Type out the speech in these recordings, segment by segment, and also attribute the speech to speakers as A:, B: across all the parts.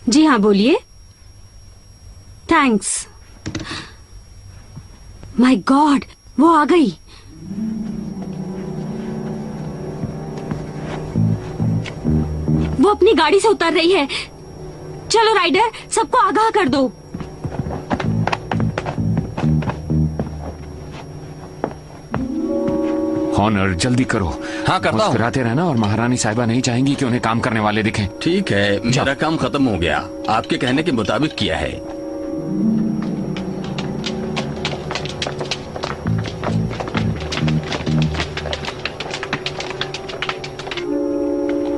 A: जी हाँ, बोलिए। Thanks. My God, वो आ गई। वो अपनी गाड़ी से उतर रही है। चलो राइडर, सबको आगाह कर दो।
B: हॉनर, जल्दी करो।
C: हाँ, करता हूँ।
B: मुस्कुराते रहना, और महारानी साहिबा नहीं चाहेंगी कि उन्हें काम करने वाले दिखें।
C: ठीक है, मेरा काम खत्म हो गया। आपके कहने के मुताबिक किया है।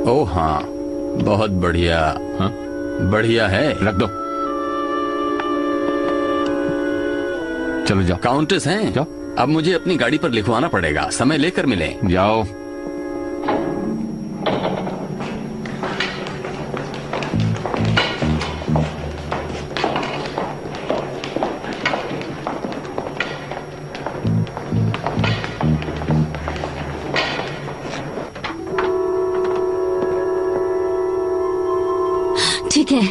C: ओह हाँ, बहुत बढ़िया।
B: हाँ?
C: बढ़िया है।
B: रख दो। चलो जाओ।
C: काउंटेस हैं?
B: जाओ।
C: अब मुझे अपनी गाड़ी पर लिखवाना पड़ेगा। समय लेकर मिलें।
B: जाओ।
A: ठीक है।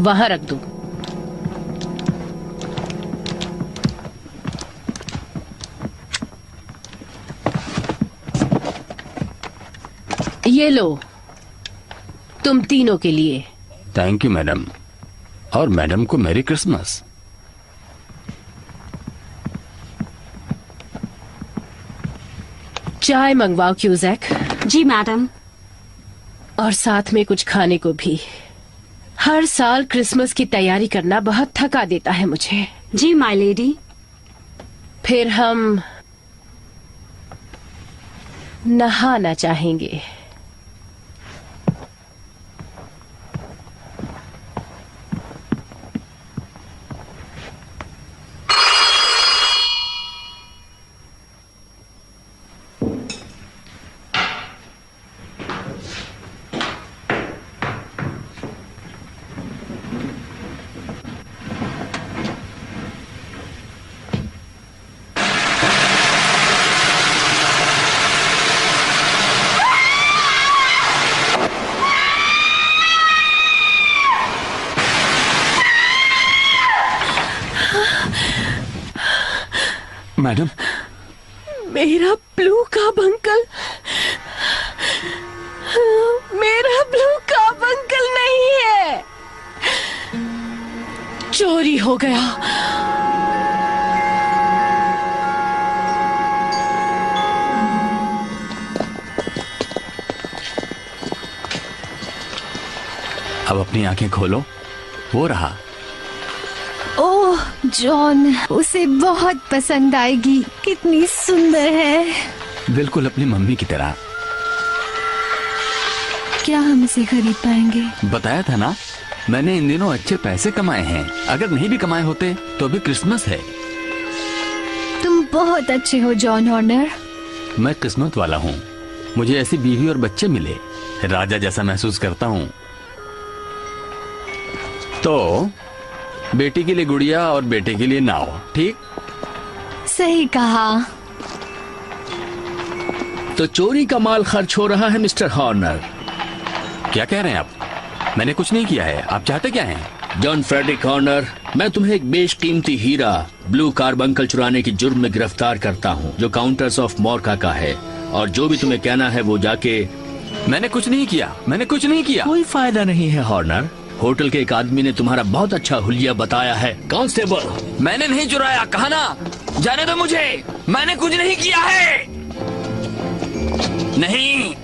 D: वहां रख दो। ये लो, तुम तीनों के लिए।
C: Thank you madam. और मैडम को मैरी क्रिसमस।
D: चाय मंगवाओ क्यूजैक।
A: जी मैडम।
D: और साथ में कुछ खाने को भी। हर साल क्रिसमस की तैयारी करना बहुत थका देता है मुझे।
A: जी माय लेडी।
D: फिर हम नहाना चाहेंगे।
B: मैडम,
D: मेरा ब्लू कब अंकल, मेरा ब्लू कब अंकल नहीं है। चोरी हो गया।
C: अब अपनी आंखें खोलो। वो रहा।
E: ओह जॉन, उसे बहुत पसंद आएगी। कितनी सुंदर है।
C: बिल्कुल अपनी मम्मी की तरह।
E: क्या हम इसे खरीद पाएंगे?
C: बताया था ना, मैंने इन दिनों अच्छे पैसे कमाए हैं। अगर नहीं भी कमाए होते तो भी क्रिसमस है।
E: तुम बहुत अच्छे हो जॉन हॉर्नर।
C: मैं किस्मत वाला हूँ। मुझे ऐसी बीवी और बच्चे मिले। राजा जैसा महसूस करता हूँ। तो बेटी के लिए गुड़िया और बेटे के लिए नाव। ठीक?
E: सही कहा।
F: तो चोरी का माल खर्च हो रहा है मिस्टर हॉर्नर।
C: क्या कह रहे हैं आप? मैंने कुछ नहीं किया है। आप चाहते क्या हैं?
F: जॉन फ्रेडरिक हॉर्नर, मैं तुम्हें एक बेशकीमती हीरा ब्लू कार्बंकल चुराने की जुर्म में गिरफ्तार करता हूँ, जो काउंटर्स ऑफ मॉर्का का है। और जो भी तुम्हें कहना है वो जाके।
C: मैंने कुछ नहीं किया। मैंने कुछ नहीं किया।
F: कोई फायदा नहीं है हॉर्नर। होटल के एक आदमी ने तुम्हारा बहुत अच्छा हुलिया बताया है। कांस्टेबल,
C: मैंने नहीं चुराया। कहा ना, जाने दो मुझे। मैंने कुछ नहीं किया है। नहीं।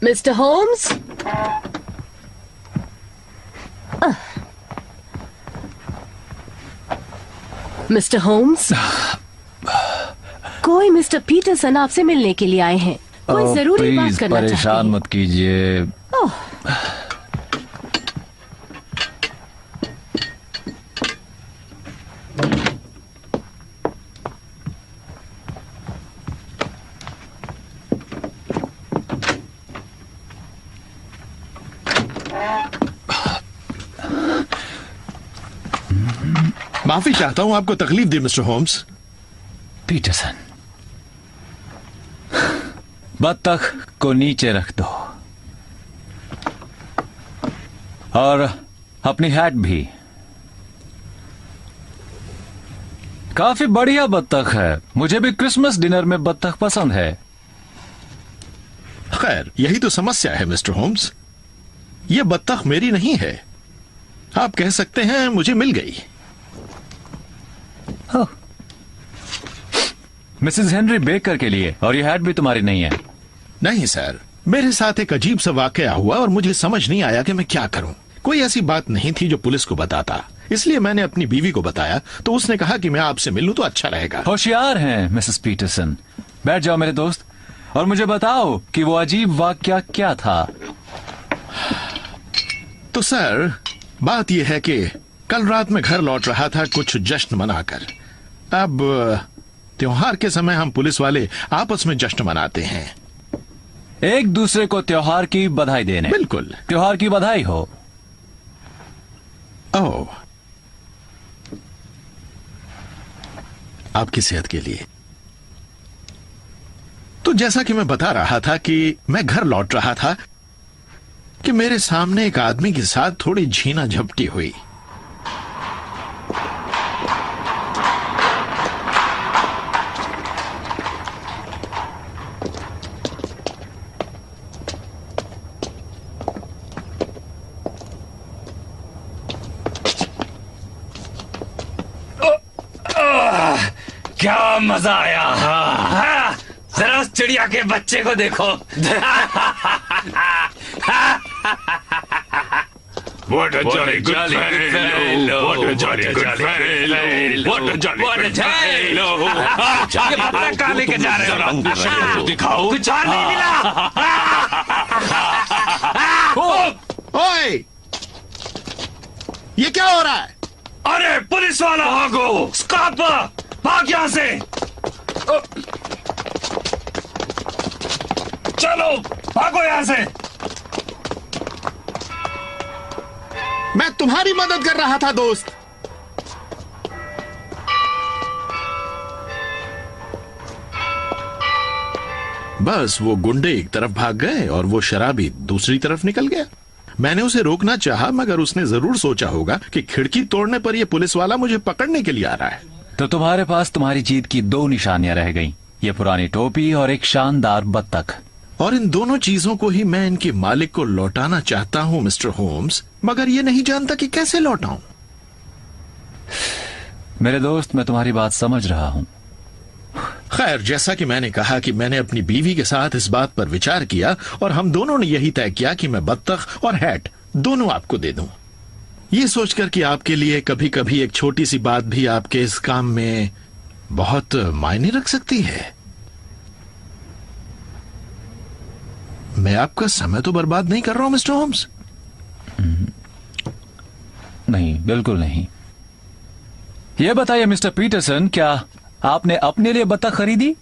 D: मिस्टर होम्स, मिस्टर होम्स, कोई मिस्टर पीटरसन आपसे मिलने के लिए आए हैं। कोई जरूरी बात करना चाहते
G: परेशान
D: हैं।
G: मत कीजिए।
D: ओह,
H: माफी चाहता हूं आपको तकलीफ दी मिस्टर होम्स।
G: पीटरसन, बत्तख को नीचे रख दो और अपनी हैट भी। काफी बढ़िया बत्तख है। मुझे भी क्रिसमस डिनर में बत्तख पसंद है।
H: खैर, यही तो समस्या है मिस्टर होम्स। यह बत्तख मेरी नहीं है, आप कह सकते हैं मुझे मिल गई।
G: मिसेस हेनरी बेकर के लिए, और ये हैट भी तुम्हारी नहीं है।
H: नहीं सर, मेरे साथ एक अजीब सा वाकया हुआ और मुझे समझ नहीं आया कि मैं क्या करूं। कोई ऐसी बात नहीं थी जो पुलिस को बताता, इसलिए मैंने अपनी बीवी को बताया तो उसने कहा कि मैं आपसे मिलूं तो अच्छा रहेगा।
G: होशियार हैं मिसेस पीटरसन। बैठ जाओ मेरे दोस्त और मुझे बताओ कि वो अजीब वाकया क्या था।
H: तो सर, बात यह है कि कल रात में घर लौट रहा था कुछ जश्न मनाकर। अब त्योहार के समय हम पुलिस वाले आपस में जश्न मनाते हैं,
G: एक दूसरे को त्योहार की बधाई देने।
H: बिल्कुल।
G: त्योहार की बधाई हो।
H: ओह, आपकी सेहत के लिए। तो जैसा कि मैं बता रहा था कि मैं घर लौट रहा था कि मेरे सामने एक आदमी के साथ थोड़ी झीना झपटी हुई।
C: क्या मजा आया। हाँ, जरा उस चिड़िया के बच्चे को देखो।
I: What a jolly good fellow! What a jolly good fellow! What a jolly good fellow!
C: ये पत्ता कहाँ लेके जा रहे हो?
I: दिखाओ।
C: कुछ और नहीं मिला।
H: ओए, ये क्या हो रहा है?
C: अरे पुलिस वाला, भागो! स्टॉप! भाग यहाँ से! चलो भागो यहाँ से!
H: मैं तुम्हारी मदद कर रहा था दोस्त। बस वो गुंडे एक तरफ भाग गए और वो शराबी दूसरी तरफ निकल गया। मैंने उसे रोकना चाहा, मगर उसने जरूर सोचा होगा कि खिड़की तोड़ने पर ये पुलिस वाला मुझे पकड़ने के लिए आ रहा है।
G: तो तुम्हारे पास तुम्हारी जीत की 2 निशानियां रह गईं। ये पुरानी टोपी और एक शानदार बत्तख।
H: और इन दोनों चीजों को ही मैं इनके मालिक को लौटाना चाहता हूं मिस्टर होम्स, मगर ये नहीं जानता कि कैसे लौटाऊं।
G: मेरे दोस्त, मैं तुम्हारी बात समझ रहा हूं।
H: खैर, जैसा कि मैंने कहा कि मैंने अपनी बीवी के साथ इस बात पर विचार किया और हम दोनों ने यही तय किया कि मैं बत्तख और हैट दोनों आपको दे दूं। ये सोचकर कि आपके लिए कभी कभी एक छोटी सी बात भी आपके इस काम में बहुत मायने रख सकती है। मैं आपका समय तो बर्बाद नहीं कर रहा हूं मिस्टर होम्स।
G: नहीं, बिल्कुल नहीं। ये बताइए मिस्टर पीटरसन, क्या आपने अपने लिए बत्तख खरीदी?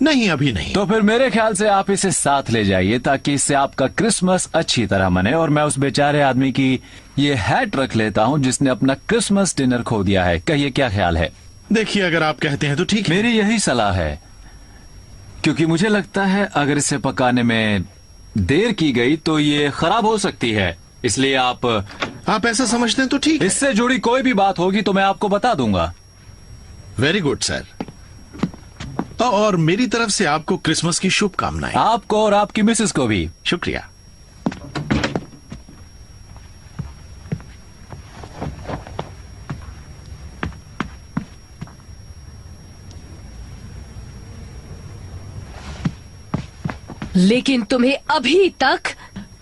H: नहीं, अभी नहीं।
G: तो फिर मेरे ख्याल से आप इसे साथ ले जाइए ताकि इससे आपका क्रिसमस अच्छी तरह मने। और मैं उस बेचारे आदमी की ये हैट रख लेता हूं जिसने अपना क्रिसमस डिनर खो दिया है। कहिए, क्या ख्याल है?
H: देखिए, अगर आप कहते हैं तो ठीक है।
G: मेरी यही सलाह है, क्योंकि मुझे लगता है अगर इसे पकाने में देर की गई तो ये खराब हो सकती है। इसलिए आप
H: ऐसा समझते हैं तो ठीक है।
G: इससे जुड़ी कोई भी बात होगी तो मैं आपको बता दूंगा।
H: Very good sir. और मेरी तरफ से आपको क्रिसमस की शुभकामनाएं।
G: आपको और आपकी मिसेस को भी।
H: शुक्रिया।
D: लेकिन तुम्हें अभी तक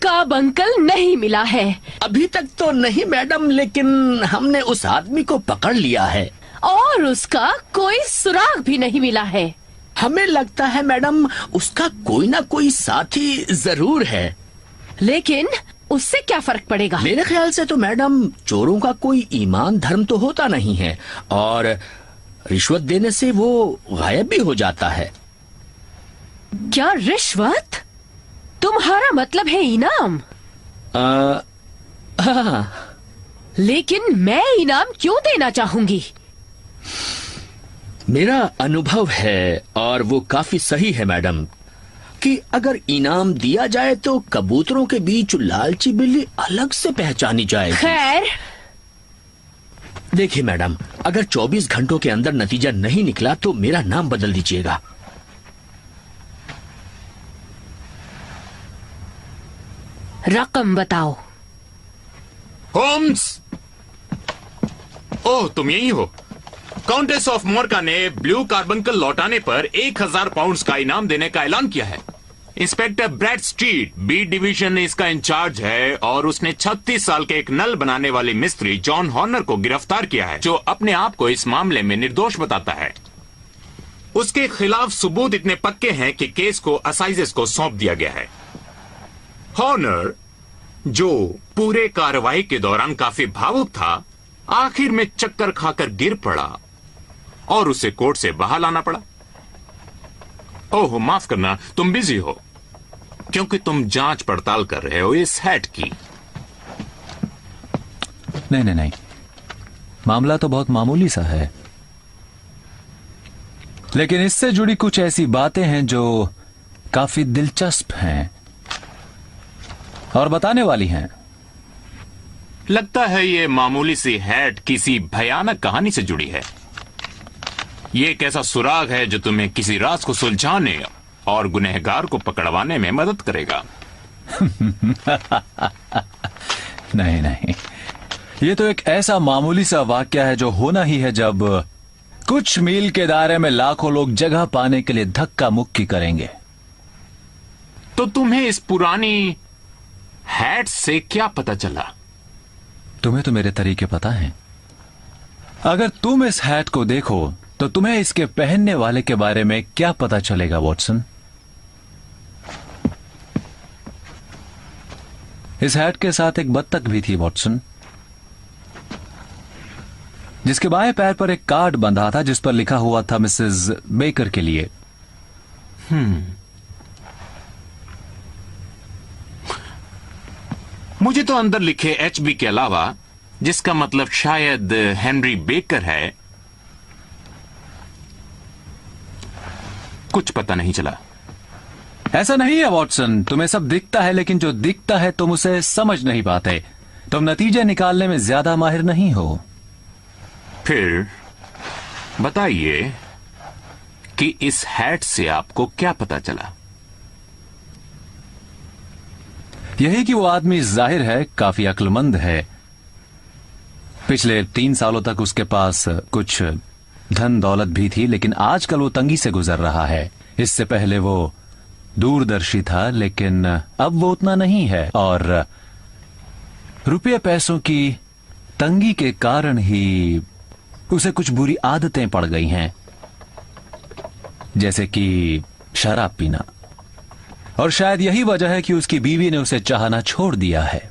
D: काब अंकल नहीं मिला है।
F: अभी तक तो नहीं मैडम, लेकिन हमने उस आदमी को पकड़ लिया है
D: और उसका कोई सुराग भी नहीं मिला है।
F: हमें लगता है मैडम उसका कोई ना कोई साथी जरूर है।
D: लेकिन उससे क्या फर्क पड़ेगा?
F: मेरे ख्याल से तो मैडम चोरों का कोई ईमान धर्म तो होता नहीं है और रिश्वत देने से वो गायब भी हो जाता है।
D: क्या रिश्वत? तुम्हारा मतलब है इनाम?
F: हाँ।
D: लेकिन मैं इनाम क्यों देना चाहूंगी?
F: मेरा अनुभव है और वो काफी सही है मैडम कि अगर इनाम दिया जाए तो कबूतरों के बीच लालची बिल्ली अलग से पहचानी जाएगी।
D: खैर,
F: देखिए मैडम, अगर 24 घंटों के अंदर नतीजा नहीं निकला तो मेरा नाम बदल दीजिएगा।
D: रकम बताओ।
I: होम्स, ओह तुम यही हो। काउंटेस ऑफ मोरका ने ब्लू कार्बंकल लौटाने पर 1000 पाउंड्स का इनाम देने का ऐलान किया है। Inspector Bradstreet B division इसका इंचार्ज है और उसने 36 साल के एक नल बनाने वाले मिस्त्री जॉन हॉर्नर को गिरफ्तार किया है, जो अपने आप को इस मामले में निर्दोष बताता है। उसके खिलाफ सबूत इतने पक्के हैं कि केस को असाइजेस को सौंप दिया गया है। हॉर्नर, जो पूरे कार्रवाई के दौरान काफी भावुक था, आखिर में चक्कर खाकर गिर पड़ा और उसे कोर्ट से बाहर लाना पड़ा। ओह माफ करना, तुम बिजी हो क्योंकि तुम जांच पड़ताल कर रहे हो इस हैट की।
G: नहीं, मामला तो बहुत मामूली सा है, लेकिन इससे जुड़ी कुछ ऐसी बातें हैं जो काफी दिलचस्प हैं और बताने वाली हैं।
I: लगता है ये मामूली सी हैट किसी भयानक कहानी से जुड़ी है। ये एक ऐसा सुराग है जो तुम्हें किसी राज को सुलझाने और गुनहगार को पकड़वाने में मदद करेगा।
G: नहीं, ये तो एक ऐसा मामूली सा वाक्य है जो होना ही है जब कुछ मील के दायरे में लाखों लोग जगह पाने के लिए धक्का मुक्की करेंगे।
I: तो तुम्हें इस पुरानी हैट से क्या पता चला?
G: तुम्हें तो मेरे तरीके पता हैं। अगर तुम इस हैट को देखो तो तुम्हें इसके पहनने वाले के बारे में क्या पता चलेगा वॉटसन? इस हैट के साथ एक बत्तख भी थी वॉटसन, जिसके बाएं पैर पर एक कार्ड बंधा था जिस पर लिखा हुआ था मिसेस बेकर के लिए।
I: मुझे तो अंदर लिखे HB के अलावा, जिसका मतलब शायद हेनरी बेकर है, कुछ पता नहीं चला।
G: ऐसा नहीं है वॉटसन, तुम्हें सब दिखता है, लेकिन जो दिखता है तुम उसे समझ नहीं पाते। तुम नतीजे निकालने में ज्यादा माहिर नहीं हो।
I: फिर बताइए कि इस हैट से आपको क्या पता चला?
G: यही कि वो आदमी जाहिर है काफी अक्लमंद है। पिछले 3 सालों तक उसके पास कुछ धन दौलत भी थी, लेकिन आजकल वो तंगी से गुजर रहा है। इससे पहले वो दूरदर्शी था, लेकिन अब वो उतना नहीं है और रुपये पैसों की तंगी के कारण ही उसे कुछ बुरी आदतें पड़ गई हैं, जैसे कि शराब पीना। और शायद यही वजह है कि उसकी बीवी ने उसे चाहना छोड़ दिया है।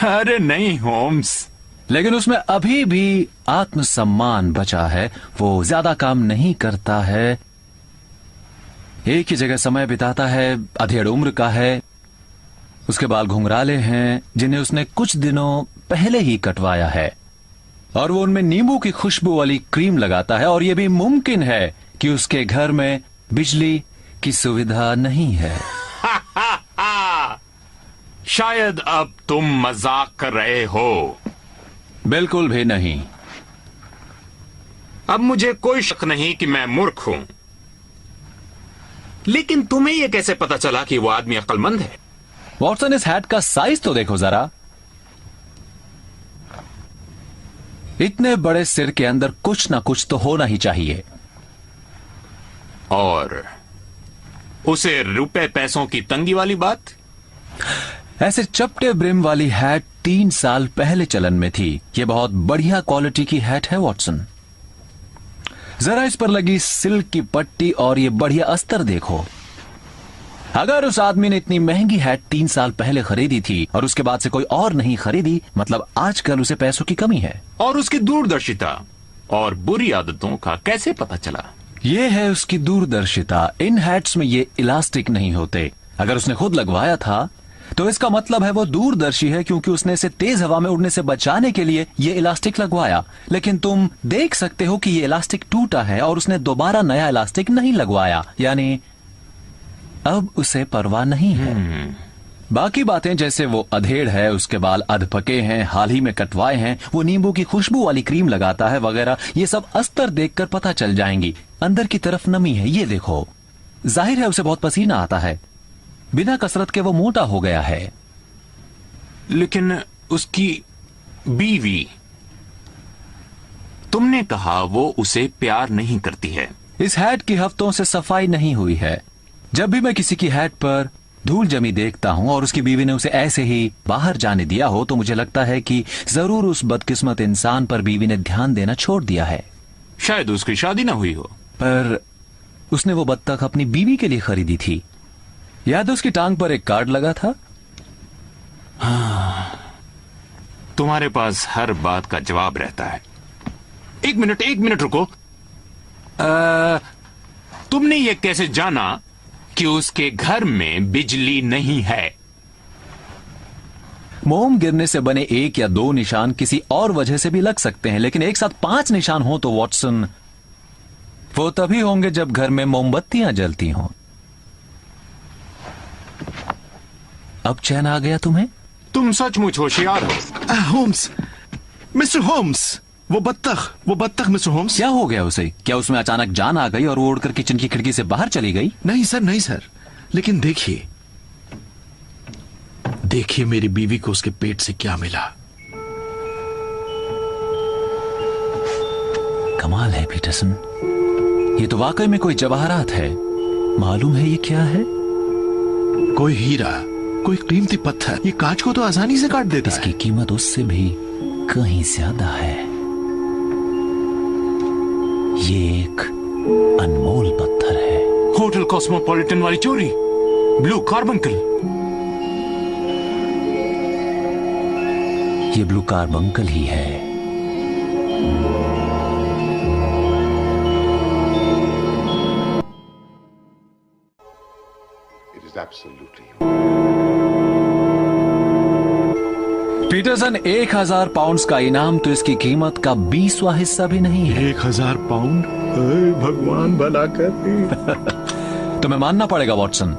I: अरे नहीं होम्स,
G: लेकिन उसमें अभी भी आत्मसम्मान बचा है। वो ज्यादा काम नहीं करता है, एक ही जगह समय बिताता है, अधेड़ उम्र का है, उसके बाल घुंघराले हैं जिन्हें उसने कुछ दिनों पहले ही कटवाया है, और वो उनमें नींबू की खुशबू वाली क्रीम लगाता है। और यह भी मुमकिन है कि उसके घर में बिजली की सुविधा नहीं है।
I: शायद अब तुम मजाक कर रहे हो।
G: बिल्कुल भी नहीं।
I: अब मुझे कोई शक नहीं कि मैं मूर्ख हूं, लेकिन तुम्हें यह कैसे पता चला कि वो आदमी अक्लमंद है?
G: वॉटसन, इस हैट का साइज तो देखो जरा। इतने बड़े सिर के अंदर कुछ ना कुछ तो होना ही चाहिए।
I: और उसे रुपए पैसों की तंगी वाली बात?
G: ऐसे चपटे ब्रिम वाली हैट 3 साल पहले चलन में थी। ये बहुत बढ़िया क्वालिटी की हैट है वॉटसन। जरा इस पर लगी सिल्क की पट्टी और ये बढ़िया अस्तर देखो। अगर उस आदमी ने इतनी महंगी हैट 3 साल पहले खरीदी थी और उसके बाद से कोई और नहीं खरीदी, मतलब आजकल उसे पैसों की कमी है।
I: और उसकी दूरदर्शिता और बुरी आदतों का कैसे पता चला?
G: ये है उसकी दूरदर्शिता। इन हैट्स में ये इलास्टिक नहीं होते। अगर उसने खुद लगवाया था तो इसका मतलब है वो दूरदर्शी है, क्योंकि उसने इसे तेज हवा में उड़ने से बचाने के लिए ये इलास्टिक लगवाया। लेकिन तुम देख सकते हो कि ये इलास्टिक टूटा है और उसने दोबारा नया इलास्टिक नहीं लगवाया, यानी अब उसे परवाह नहीं है। बाकी बातें जैसे वो अधेड़ है, उसके बाल अधपके हैं, हाल ही में कटवाए हैं, वो नींबू की खुशबू वाली क्रीम लगाता है वगैरह, ये सब अस्तर देखकर पता चल जाएंगी। अंदर की तरफ नमी है, ये देखो। जाहिर है उसे बहुत पसीना आता है। बिना कसरत के वो मोटा हो गया है।
I: लेकिन उसकी बीवी, तुमने कहा वो उसे प्यार नहीं करती है।
G: इस हैट की हफ्तों से सफाई नहीं हुई है। जब भी मैं किसी की हैट पर धूल जमी देखता हूं और उसकी बीवी ने उसे ऐसे ही बाहर जाने दिया हो, तो मुझे लगता है कि जरूर उस बदकिस्मत इंसान पर बीवी ने ध्यान देना छोड़ दिया है।
I: शायद उसकी शादी ना हुई हो।
G: पर उसने वो बत्तख अपनी बीवी के लिए खरीदी थी। याद है उसकी टांग पर एक कार्ड लगा था?
I: तुम्हारे पास हर बात का जवाब रहता है। एक मिनट रुको। तुमने ये कैसे जाना कि उसके घर में बिजली नहीं है?
G: मोम गिरने से बने 1 या 2 निशान किसी और वजह से भी लग सकते हैं, लेकिन एक साथ 5 निशान हो तो वॉटसन, वो तभी होंगे जब घर में मोमबत्तियां जलती हों। अब चैन आ गया तुम्हें?
I: तुम सचमुच होशियार हो।
H: होम्स, मिस्टर होम्स, वो बत्तख मिस्टर होम्स।
G: क्या हो गया उसे? क्या उसमें अचानक जान आ गई और वो उड़कर किचन की खिड़की से बाहर चली गई?
H: नहीं सर, लेकिन देखिए मेरी बीवी को उसके पेट से क्या मिला।
G: कमाल है पीटरसन, ये तो वाकई में कोई जवाहरात है। मालूम है ये क्या है?
H: कोई हीरा, कोई कीमती पत्थर। ये कांच को तो आसानी से काट देता है।
G: इसकी कीमत उससे भी कहीं ज्यादा है। ये एक अनमोल पत्थर है।
I: होटल कॉस्मोपॉलिटन वाली चोरी, ब्लू कार्बंकल।
G: ये ब्लू कार्बंकल ही है। पीटरसन, 1000 पाउंड्स का इनाम तो इसकी कीमत का 20वां हिस्सा भी नहीं है।
H: 1000 पाउंड? भगवान भला कर।
G: तुम्हें मानना पड़ेगा वॉटसन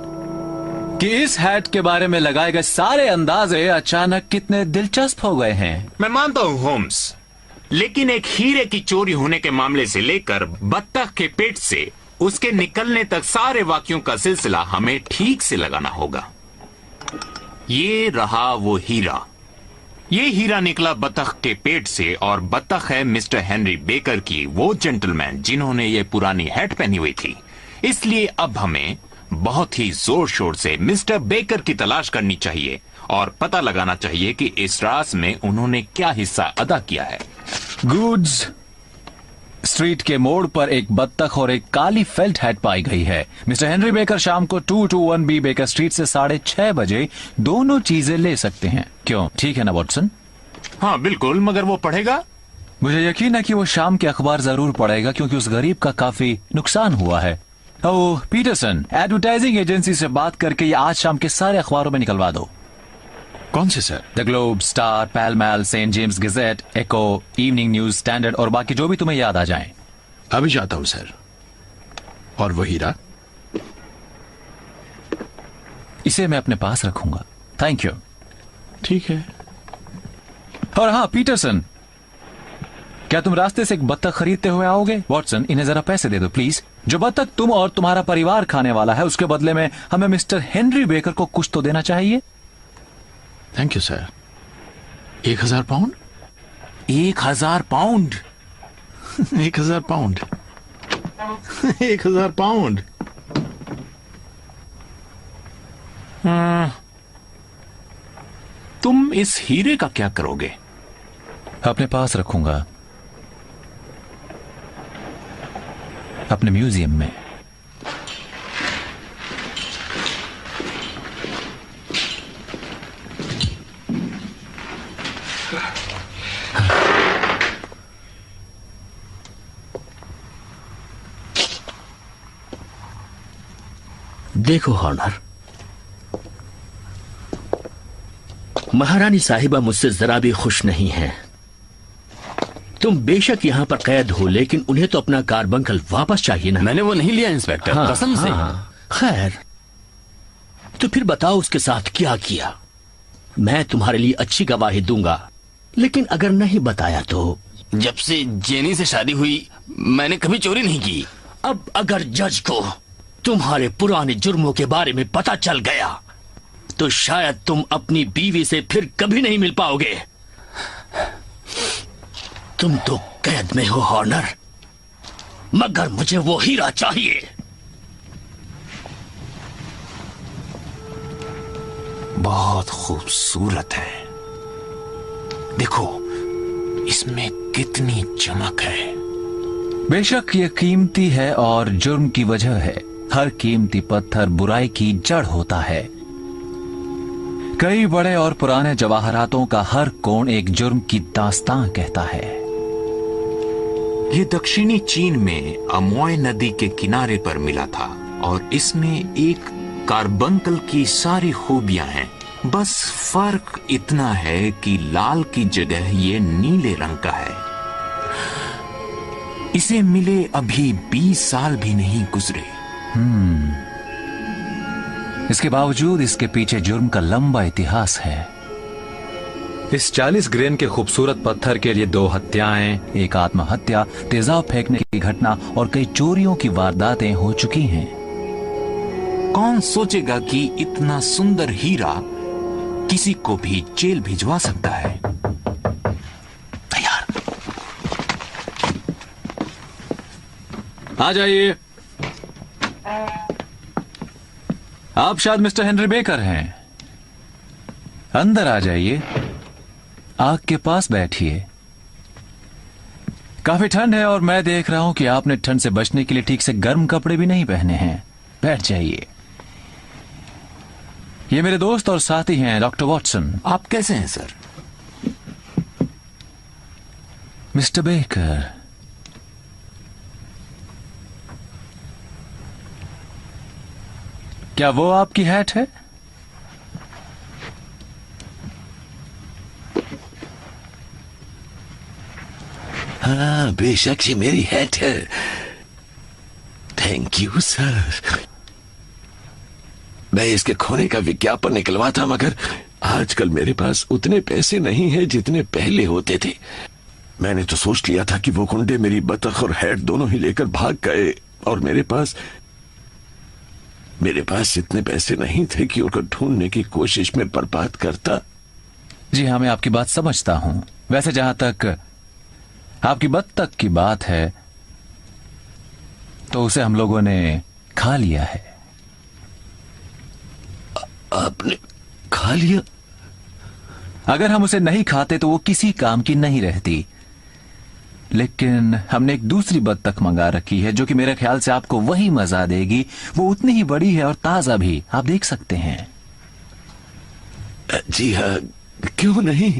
G: कि इस हैट के बारे में लगाए गए सारे अंदाजे अचानक कितने दिलचस्प हो गए हैं।
I: मैं मानता हूं होम्स, लेकिन एक हीरे की चोरी होने के मामले से लेकर बत्तख के पेट से उसके निकलने तक सारे वाक्यों का सिलसिला हमें ठीक से लगाना होगा। ये रहा वो हीरा। ये हीरा निकला बत्तख के पेट से, और बत्तख है मिस्टर हेनरी बेकर की वो जेंटलमैन जिन्होंने ये पुरानी हैट पहनी हुई थी। इसलिए अब हमें बहुत ही जोर शोर से मिस्टर बेकर की तलाश करनी चाहिए और पता लगाना चाहिए कि इस राज में उन्होंने क्या हिस्सा अदा किया है।
G: गुड्स स्ट्रीट के मोड़ पर एक बत्तख और एक काली फेल्ट हैट पाई गई है। मिस्टर हेनरी बेकर शाम को 221B बेकर स्ट्रीट से 6:30 बजे दोनों चीजें ले सकते हैं। क्यों, ठीक है ना वॉटसन?
I: हाँ बिल्कुल, मगर वो पढ़ेगा?
G: मुझे यकीन है कि वो शाम के अखबार जरूर पढ़ेगा, क्योंकि उस गरीब का काफी नुकसान हुआ है। ओह पीटरसन, एडवर्टाइजिंग एजेंसी से बात करके ये आज शाम के सारे अखबारों में निकलवा दो।
H: कौन से sir?
G: The Globe, Star, Pall Mall, Saint James Gazette, Echo, Evening News, Standard और बाकी जो भी तुम्हें याद आ जाए।
H: अभी जाता हूं सर। और वो हीरा?
G: इसे मैं अपने पास रखूंगा। Thank you.
H: ठीक है।
G: और हाँ पीटरसन, क्या तुम रास्ते से एक बत्तख खरीदते हुए आओगे? वॉटसन, इन्हें जरा पैसे दे दो प्लीज। जो बत्तख तुम और तुम्हारा परिवार खाने वाला है, उसके बदले में हमें मिस्टर हेनरी बेकर को कुछ तो देना चाहिए।
H: Thank you sir. 1000 pound?
I: 1000 pound?
H: 1000 pound. 1000 pound.
I: तुम इस हीरे का क्या करोगे?
G: अपने पास रखूंगा, अपने म्यूजियम में।
F: देखो हॉर्नर, महारानी साहिबा मुझसे जरा भी खुश नहीं है। तुम बेशक यहाँ पर कैद हो, लेकिन उन्हें तो अपना कार्बंकल वापस चाहिए ना।
C: मैंने वो नहीं लिया इंस्पेक्टर, कसम से।
F: खैर, तो फिर बताओ उसके साथ क्या किया। मैं तुम्हारे लिए अच्छी गवाही दूंगा, लेकिन अगर नहीं बताया तो।
C: जब से जेनी से शादी हुई मैंने कभी चोरी नहीं की।
F: अब अगर जज को तुम्हारे पुराने जुर्मों के बारे में पता चल गया तो शायद तुम अपनी बीवी से फिर कभी नहीं मिल पाओगे। तुम तो कैद में हो हॉर्नर, मगर मुझे वो हीरा चाहिए।
I: बहुत खूबसूरत है, देखो इसमें कितनी चमक है।
G: बेशक ये कीमती है और जुर्म की वजह है। हर कीमती पत्थर बुराई की जड़ होता है। कई बड़े और पुराने जवाहरातों का हर कोण एक जुर्म की दास्तां कहता है।
I: ये दक्षिणी चीन में अमोय नदी के किनारे पर मिला था और इसमें एक कार्बंकल की सारी खूबियां हैं। बस फर्क इतना है कि लाल की जगह ये नीले रंग का है। इसे मिले अभी 20 साल भी नहीं गुजरे।
G: इसके बावजूद इसके पीछे जुर्म का लंबा इतिहास है। इस 40 ग्रेन के खूबसूरत पत्थर के लिए 2 हत्याएं, एक आत्महत्या, तेजाब फेंकने की घटना और कई चोरियों की वारदातें हो चुकी हैं।
I: कौन सोचेगा कि इतना सुंदर हीरा किसी को भी जेल भिजवा सकता है।
G: तैयार, आ जाइए। आप शायद मिस्टर हेनरी बेकर हैं। अंदर आ जाइए, आग के पास बैठिए। काफी ठंड है और मैं देख रहा हूं कि आपने ठंड से बचने के लिए ठीक से गर्म कपड़े भी नहीं पहने हैं। बैठ जाइए। ये मेरे दोस्त और साथी हैं डॉक्टर वॉटसन।
I: आप कैसे हैं सर?
G: मिस्टर बेकर, क्या वो आपकी हैट है?
H: हाँ, बेशक ये मेरी हैट है। Thank you sir. मैं इसके खोने का विज्ञापन निकलवा था, मगर आजकल मेरे पास उतने पैसे नहीं हैं जितने पहले होते थे। मैंने तो सोच लिया था कि वो गुंडे मेरी बतख और हैट दोनों ही लेकर भाग गए और मेरे पास इतने पैसे नहीं थे कि उनको ढूंढने की कोशिश में बर्बाद करता।
G: जी हाँ, मैं आपकी बात समझता हूं। वैसे जहां तक आपकी बत्तख की बात है तो उसे हम लोगों ने खा लिया है।
H: आपने खा लिया?
G: अगर हम उसे नहीं खाते तो वो किसी काम की नहीं रहती। लेकिन हमने एक दूसरी बत्तख मंगा रखी है जो कि मेरे ख्याल से आपको वही मजा देगी। वो उतनी ही बड़ी है और ताजा भी, आप देख सकते हैं।
H: जी हाँ, क्यों नहीं।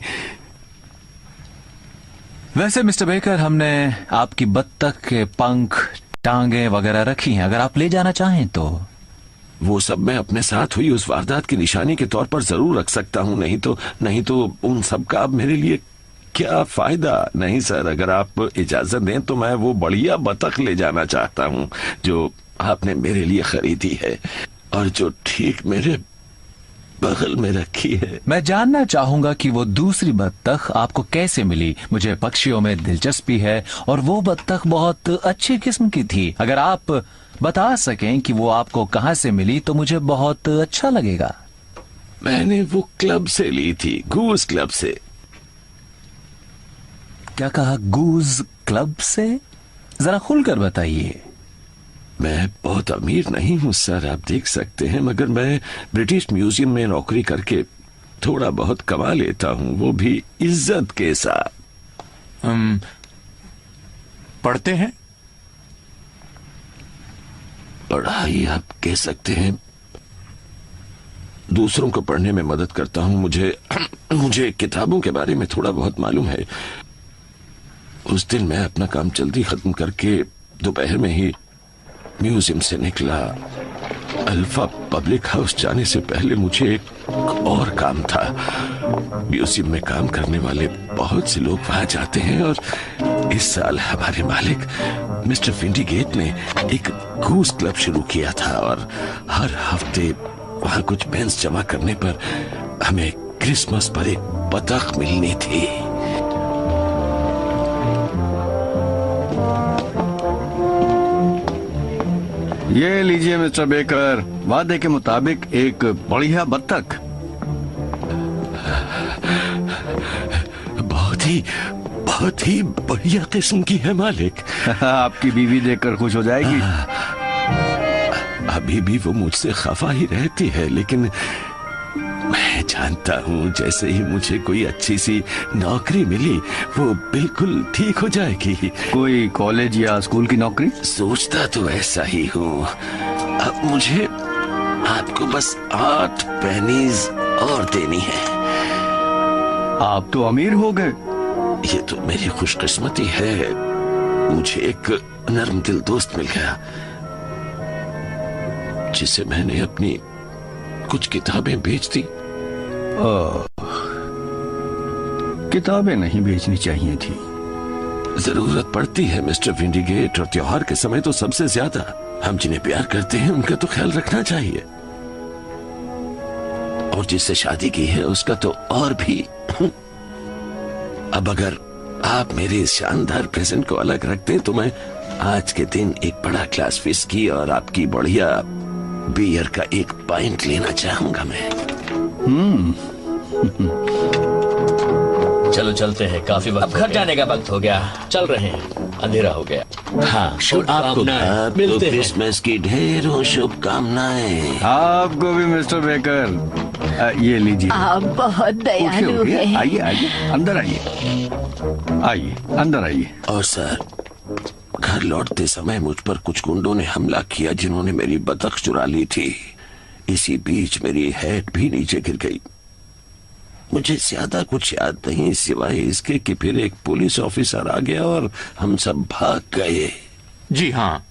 G: वैसे मिस्टर बेकर, हमने आपकी बत्तख के पंख, टांगे वगैरह रखी हैं, अगर आप ले जाना चाहें तो।
H: वो सब मैं अपने साथ हुई उस वारदात की निशानी के तौर पर जरूर रख सकता हूँ। नहीं तो उन सब का अब मेरे लिए क्या फायदा। नहीं सर, अगर आप इजाजत दें तो मैं वो बढ़िया बतख ले जाना चाहता हूँ जो आपने मेरे लिए खरीदी है और जो ठीक मेरे बगल में रखी है।
G: मैं जानना चाहूंगा कि वो दूसरी बत्तख आपको कैसे मिली। मुझे पक्षियों में दिलचस्पी है और वो बत्तख बहुत अच्छी किस्म की थी। अगर आप बता सकें कि वो आपको कहां से मिली तो मुझे बहुत अच्छा लगेगा।
H: मैंने वो क्लब से ली थी, गूज क्लब से।
G: क्या कहा? गूज क्लब से? जरा खुलकर बताइए।
H: मैं बहुत अमीर नहीं हूँ सर, आप देख सकते हैं, मगर मैं ब्रिटिश म्यूजियम में नौकरी करके थोड़ा बहुत कमा लेता हूँ, वो भी इज्जत के साथ।
I: पढ़ते हैं?
H: पढ़ाई आप कह सकते हैं, दूसरों को पढ़ने में मदद करता हूँ। मुझे किताबों के बारे में थोड़ा बहुत मालूम है। उस दिन मैं अपना काम जल्दी खत्म करके दोपहर में ही म्यूजियम से निकला। अल्फा पब्लिक हाउस जाने से पहले मुझे एक और काम था। म्यूजियम में काम करने वाले बहुत से लोग वहां जाते हैं और इस साल हमारे मालिक मिस्टर विंडीगेट ने एक गूस क्लब शुरू किया था और हर हफ्ते वहां कुछ पेंस जमा करने पर हमें क्रिसमस पर एक बतख मिलनी थी।
J: ये लीजिए मिस्टर बेकर, वादे के मुताबिक एक बढ़िया बत्तख।
H: बहुत ही बढ़िया किस्म की है मालिक।
J: आपकी बीवी देखकर खुश हो जाएगी।
H: अभी भी वो मुझसे खफा ही रहती है, लेकिन मैं जानता हूँ जैसे ही मुझे कोई अच्छी सी नौकरी मिली वो बिल्कुल ठीक हो जाएगी।
J: कोई कॉलेज या स्कूल की नौकरी?
H: सोचता तो ऐसा ही हूँ। अब मुझे आपको बस 8 पेनीज और देनी है।
J: आप तो अमीर हो गए।
H: ये तो मेरी खुशकिस्मती है, मुझे एक नर्म दिल दोस्त मिल गया जिसे मैंने अपनी कुछ किताबें बेच दी।
J: किताबें नहीं बेचनी चाहिए थी।
H: जरूरत पड़ती है मिस्टर विंडीगेट, और त्योहार के समय तो सबसे ज्यादा। हम जिन्हें प्यार करते हैं उनका तो ख्याल रखना चाहिए, और जिससे शादी की है उसका तो और भी। अब अगर आप मेरे इस शानदार प्रेजेंट को अलग रखते हैं तो मैं आज के दिन एक बड़ा ग्लास विस्की और आपकी बढ़िया बियर का एक पाइंट लेना चाहूंगा मैं।
F: चलो चलते हैं, काफी वक्त घर जाने का वक्त हो गया। चल रहे हैं, अंधेरा हो गया। हाँ,
H: आपको
F: मिलते हैं।
H: क्रिसमस की ढेरों शुभकामनाएं।
J: आपको भी मिस्टर बेकर। ये लीजिए।
D: आप बहुत दयालु हैं।
J: आइए आइए, अंदर आइए, आइए अंदर आइए।
H: और सर, घर लौटते समय मुझ पर कुछ गुंडों ने हमला किया जिन्होंने मेरी बतख चुरा ली थी। इसी बीच मेरी हैट भी नीचे गिर गई। मुझे ज्यादा कुछ याद नहीं सिवाय इसके कि फिर एक पुलिस ऑफिसर आ गया और हम सब भाग गए।
B: जी हाँ,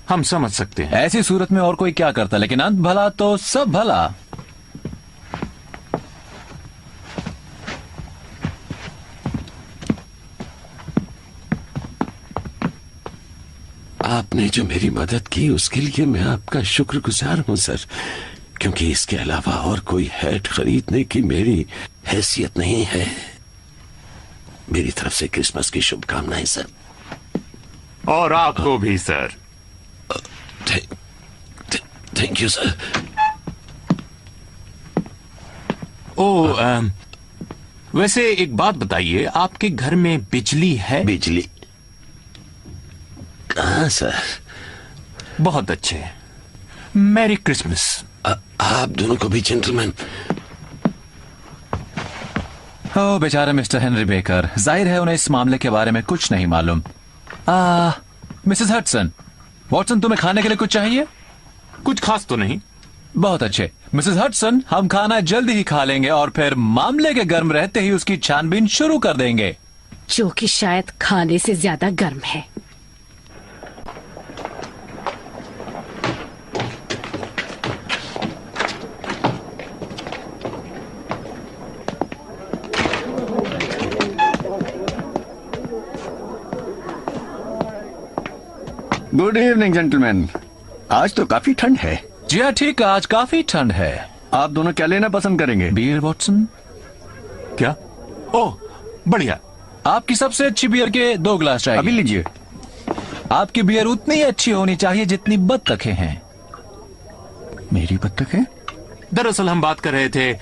B: हम समझ सकते हैं।
G: ऐसी सूरत में और कोई क्या करता, लेकिन अंत भला तो सब भला।
H: आपने जो मेरी मदद की उसके लिए मैं आपका शुक्रगुजार हूं सर, क्योंकि इसके अलावा और कोई हैट खरीदने की मेरी हैसियत नहीं है। मेरी तरफ से क्रिसमस की शुभकामनाएं सर।
I: और आपको भी सर।
H: Thank you sir.
I: वैसे एक बात बताइए, आपके घर में बिजली है?
H: बिजली कहाँ सर?
I: बहुत अच्छे। Merry Christmas.
H: आप दोनों को भी जेंटलमैन।
G: ओ बेचारे मिस्टर हेनरी बेकर, जाहिर है उन्हें इस मामले के बारे में कुछ नहीं मालूम। मिसेस हडसन, वॉटसन तुम्हें खाने के लिए कुछ चाहिए?
I: कुछ खास तो नहीं।
G: बहुत अच्छे मिसेस हडसन, हम खाना जल्दी ही खा लेंगे और फिर मामले के गर्म रहते ही उसकी छानबीन शुरू कर देंगे,
D: जो कि शायद खाने से ज्यादा गर्म है।
J: Good evening gentleman. आज तो काफी ठंड है।
G: जी हाँ ठीक, आज काफी ठंड है।
J: आप दोनों क्या लेना पसंद करेंगे?
G: Beer Watson?
I: क्या? ओह बढ़िया।
G: आपकी सबसे अच्छी बियर के 2 ग्लास चाहिए।
J: अभी लीजिए।
G: आपकी बियर उतनी ही अच्छी होनी चाहिए जितनी बत्तखें हैं।
J: मेरी बत्तखें?
I: दरअसल हम बात कर रहे थे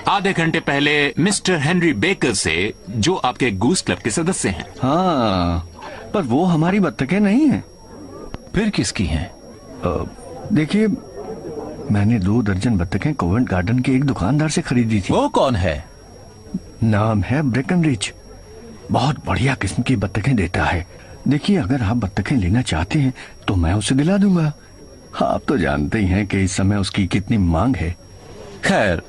I: आधे घंटे पहले मिस्टर हेनरी बेकर से, जो आपके गूस क्लब के सदस्य हैं।
J: हाँ, पर वो हमारी बत्तखें नहीं हैं।
G: फिर किसकी हैं?
J: देखिए, मैंने 2 दर्जन बत्तखें कोवेंट गार्डन के एक दुकानदार से खरीदी थी।
G: वो कौन है?
J: नाम है ब्रेकनरिच। बहुत बढ़िया किस्म की बत्तखें देता है। देखिए, अगर आप बत्तखें लेना चाहते हैं तो मैं उसे दिला दूंगा। आप तो जानते ही हैं कि इस समय उसकी कितनी मांग है।
G: खैर,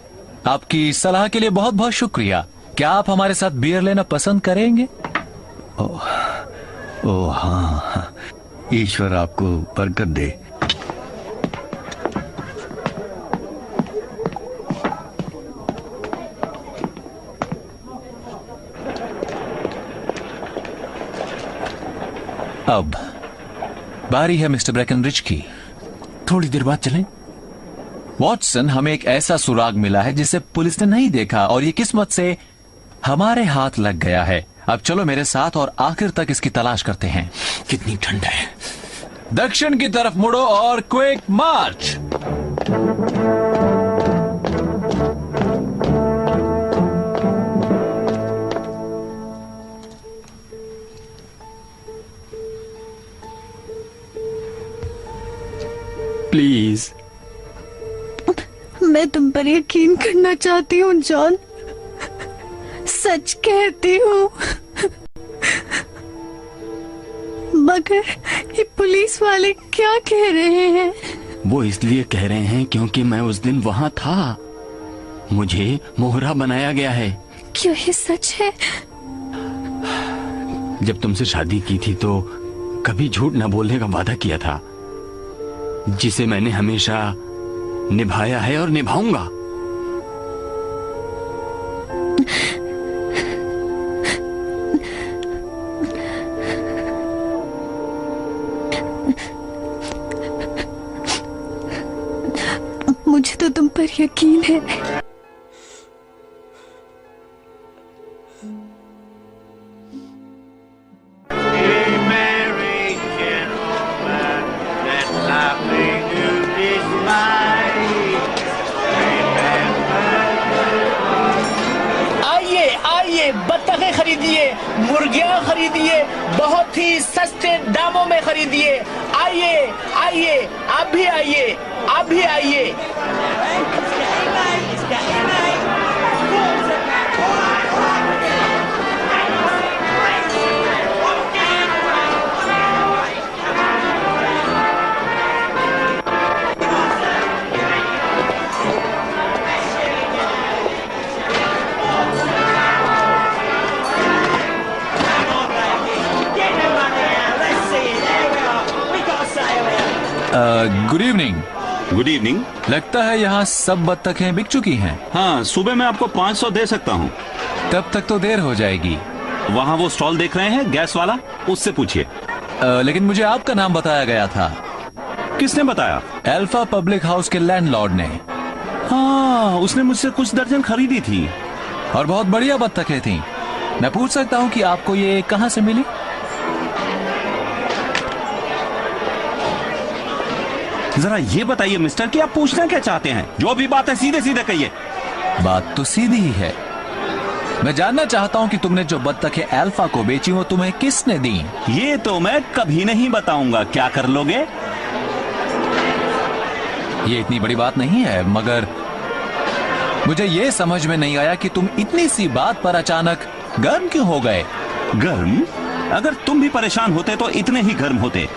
G: आपकी सलाह के लिए बहुत बहुत शुक्रिया। क्या आप हमारे साथ बियर लेना पसंद करेंगे?
J: ओह हाँ, ईश्वर आपको बरकत दे।
G: अब बारी है मिस्टर ब्रेकनरिच की।
B: थोड़ी देर बाद चलें?
G: वॉटसन, हमें एक ऐसा सुराग मिला है जिसे पुलिस ने नहीं देखा और ये किस्मत से हमारे हाथ लग गया है। अब चलो मेरे साथ और आखिर तक इसकी तलाश करते हैं।
B: कितनी ठंड है।
G: दक्षिण की तरफ मुड़ो और क्विक मार्च।
C: प्लीज।
E: मैं तुम पर यकीन करना चाहती हूँ जॉन, सच कहती हूँ। मगर ये पुलिस वाले क्या कह रहे हैं?
C: वो इसलिए कह रहे हैं क्योंकि मैं उस दिन वहां था। मुझे मोहरा बनाया गया है।
E: क्या ये सच है?
C: जब तुमसे शादी की थी तो कभी झूठ न बोलने का वादा किया था, जिसे मैंने हमेशा निभाया है और निभाऊंगा।
E: मुझे तो तुम पर यकीन है।
K: बत्तखें खरीदिए, मुर्गियां खरीदिए, बहुत ही सस्ते दामों में खरीदिए। आइए आइए, आप भी आइए, आप भी आइए।
G: Good evening.
L: Good evening.
G: लगता है यहाँ सब बत्तखें बिक चुकी हैं।
L: हाँ, सुबह मैं आपको 500 दे सकता हूँ।
G: तब तक तो देर हो जाएगी।
L: वहाँ वो स्टॉल देख रहे हैं गैस वाला, उससे पूछिए।
G: लेकिन मुझे आपका नाम बताया गया था।
L: किसने बताया?
G: अल्फा पब्लिक हाउस के लैंडलॉर्ड ने।
L: हाँ, उसने मुझसे कुछ दर्जन खरीदी थी
G: और बहुत बढ़िया बत्तखें थी। मैं पूछ सकता हूँ कि आपको ये कहाँ से मिली?
L: जरा ये बताइए मिस्टर कि आप पूछना क्या चाहते हैं? जो भी बात है सीधे सीधे कहिए।
G: बात तो सीधी ही है। मैं जानना चाहता हूँ कि तुमने जो बत्तखें अल्फा को बेची वो तुम्हें किसने दी?
L: ये तो मैं कभी नहीं बताऊंगा। क्या कर लोगे?
G: ये इतनी बड़ी बात नहीं है, मगर मुझे ये समझ में नहीं आया कि तुम इतनी सी बात पर अचानक गर्म क्यों हो गए?
L: गर्म? अगर तुम भी परेशान होते तो इतने ही गर्म होते।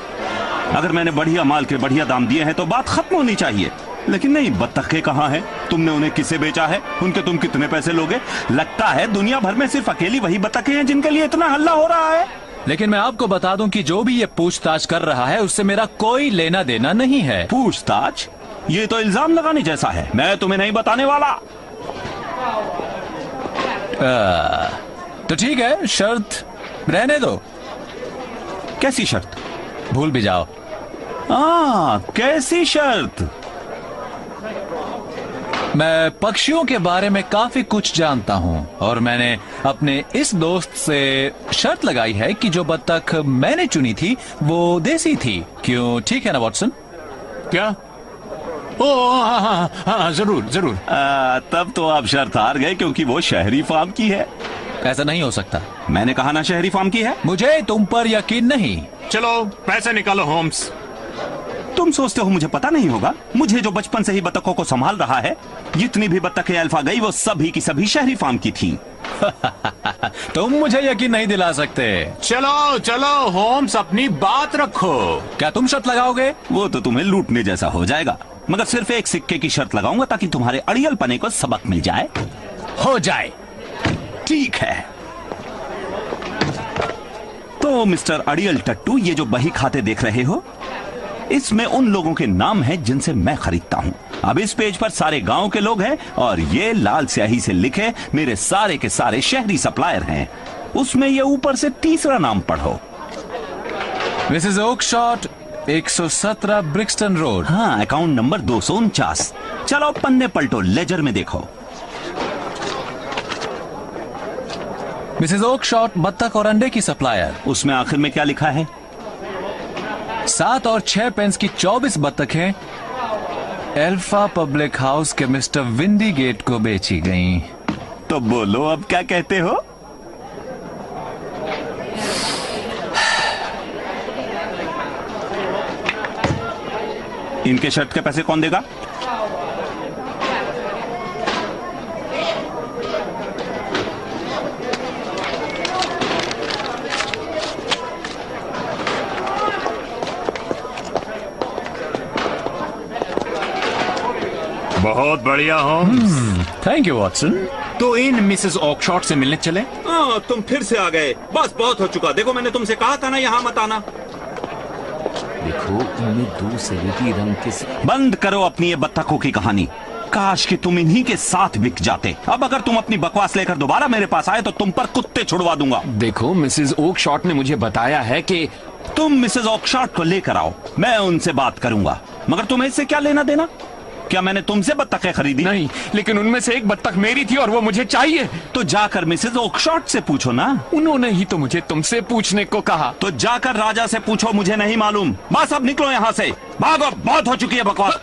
L: अगर मैंने बढ़िया माल के बढ़िया दाम दिए हैं तो बात खत्म होनी चाहिए। लेकिन नहीं, बत्तखें कहाँ हैं? तुमने उन्हें किसे बेचा है? उनके तुम कितने पैसे लोगे? लगता है दुनिया भर में सिर्फ अकेली वही बत्तखें हैं जिनके लिए इतना हल्ला हो रहा है।
G: लेकिन मैं आपको बता दूं कि जो भी ये पूछताछ कर रहा है उससे मेरा कोई लेना देना नहीं है।
L: पूछताछ? ये तो इल्जाम लगाने जैसा है। मैं तुम्हें नहीं बताने वाला।
G: तो ठीक है, शर्त रहने दो।
L: कैसी शर्त?
G: भूल भी जाओ।
L: कैसी शर्त?
G: मैं पक्षियों के बारे में काफी कुछ जानता हूँ और मैंने अपने इस दोस्त से शर्त लगाई है कि जो बत्तख मैंने चुनी थी वो देसी थी। क्यों, ठीक है ना वॉटसन?
H: क्या? ओ हाँ, जरूर जरूर।
L: तब तो आप शर्त हार गए क्योंकि वो शहरी फार्म की है।
G: ऐसा नहीं हो सकता।
L: मैंने कहा ना शहरी फार्म की है।
G: मुझे तुम पर यकीन नहीं।
I: चलो पैसे निकालो होम्स।
L: तुम सोचते हो मुझे पता नहीं होगा? मुझे जो बचपन से ही बतखों को संभाल रहा है, जितनी भी बतखें अल्फा गई वो सभी की सभी शहरी फार्म की थी।
G: तुम मुझे यकीन नहीं दिला सकते।
I: चलो चलो होम्स, अपनी बात रखो।
G: क्या तुम शर्त लगाओगे?
L: वो तो तुम्हें लूटने जैसा हो जाएगा, मगर सिर्फ एक सिक्के की शर्त लगाऊंगा ताकि तुम्हारे अड़ियल पने को सबक मिल जाए।
G: हो जाए।
L: ठीक है। तो मिस्टर अड़ियल टट्टू, ये जो बही खाते देख रहे हो, इसमें उन लोगों के नाम हैं जिनसे मैं खरीदता हूं। अब इस पेज पर सारे गांव के लोग हैं और ये लाल स्याही से लिखे मेरे सारे के सारे शहरी सप्लायर हैं। उसमें ये ऊपर से तीसरा नाम पढ़ो।
G: Mrs Oakshott, 117 Brixton road.
L: हाँ, अकाउंट नंबर 249। चलो पन्ने पलटो, लेजर में देखो।
G: मिसेस ओकशॉट, बत्तख और अंडे की सप्लायर।
L: उसमें आखिर में क्या लिखा है?
G: 7 और 6 पेंस की 24 बत्तखें अल्फा पब्लिक हाउस के मिस्टर विंडी गेट को बेची गईं।
L: तो बोलो अब क्या कहते हो? इनके शर्ट के पैसे कौन देगा?
I: बहुत बढ़िया होम्स।
G: Thank you Watson.
I: तो इन मिसेस ऑकशॉट से मिलने चले?
L: तुम फिर से आ गए। बस बहुत हो चुका। देखो, मैंने तुमसे कहा था ना यहाँ मत आना।
C: देखो, इनमें दूसरे की रंग के
L: बंद करो अपनी ये बत्तखों की कहानी। काश कि तुम इन्हीं के साथ बिक जाते। अब अगर तुम अपनी बकवास लेकर दोबारा मेरे पास आए तो तुम पर कुत्ते छुड़वा दूंगा।
B: देखो, मिसेस ओकशॉट ने मुझे बताया है कि
L: तुम मिसेस ऑकशॉट को लेकर आओ, मैं उनसे बात करूंगा। मगर तुम्हें इससे क्या लेना देना? क्या मैंने तुमसे बत्तखें खरीदी?
B: नहीं, लेकिन उनमें से एक बत्तख मेरी थी और वो मुझे चाहिए।
L: तो जाकर मिसेस ओकशॉट से पूछो ना।
B: उन्होंने ही तो मुझे तुमसे पूछने को कहा।
L: तो जाकर राजा से पूछो, मुझे नहीं मालूम। बस अब निकलो यहाँ से, भागो, बहुत हो चुकी है बकवास।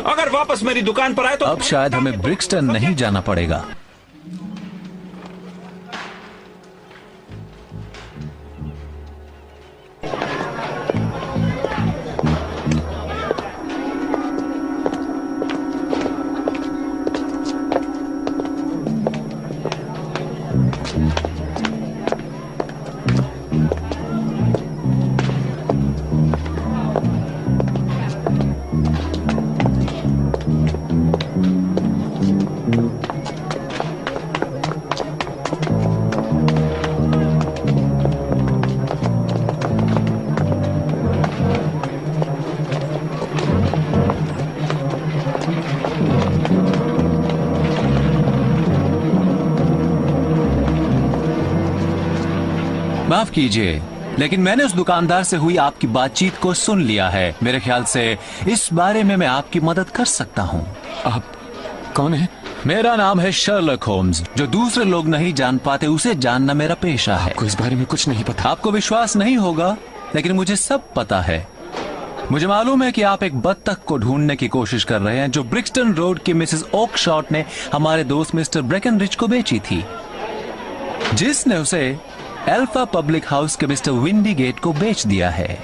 L: अगर वापस मेरी दुकान पर आए तो
G: अब शायद हमें ब्रिक्सटन नहीं जाना पड़ेगा। माफ कीजिए, लेकिन मैंने उस दुकानदार से हुई आपकी बातचीत को सुन लिया है। मेरे ख्याल से इस बारे में मैं आपकी मदद कर सकता हूँ।
B: आप कौन है?
G: मेरा नाम है शर्लक होम्स। जो दूसरे लोग नहीं जान पाते उसे जानना मेरा पेशा है।
B: आपको इस बारे में कुछ नहीं पता?
G: आपको विश्वास नहीं होगा, लेकिन मुझे सब पता है। मुझे मालूम है कि आप एक बत्तख को ढूंढने की कोशिश कर रहे हैं जो ब्रिक्सटन रोड की मिसेस ओकशॉट ने हमारे दोस्त मिस्टर ब्रेकनरिच को बेची थी, जिसने उसे अल्फा पब्लिक हाउस के मिस्टर विंडी गेट को बेच दिया है।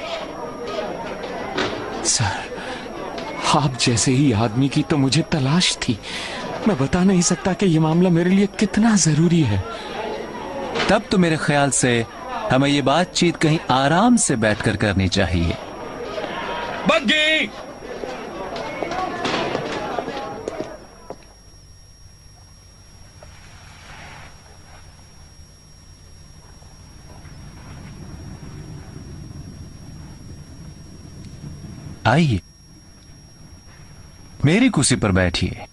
B: सर, आप जैसे ही आदमी की तो मुझे तलाश थी। मैं बता नहीं सकता कि यह मामला मेरे लिए कितना जरूरी है।
G: तब तो मेरे ख्याल से हमें ये बातचीत कहीं आराम से बैठकर करनी चाहिए।
L: बग्गी!
G: आइए, मेरी कुर्सी पर बैठिए।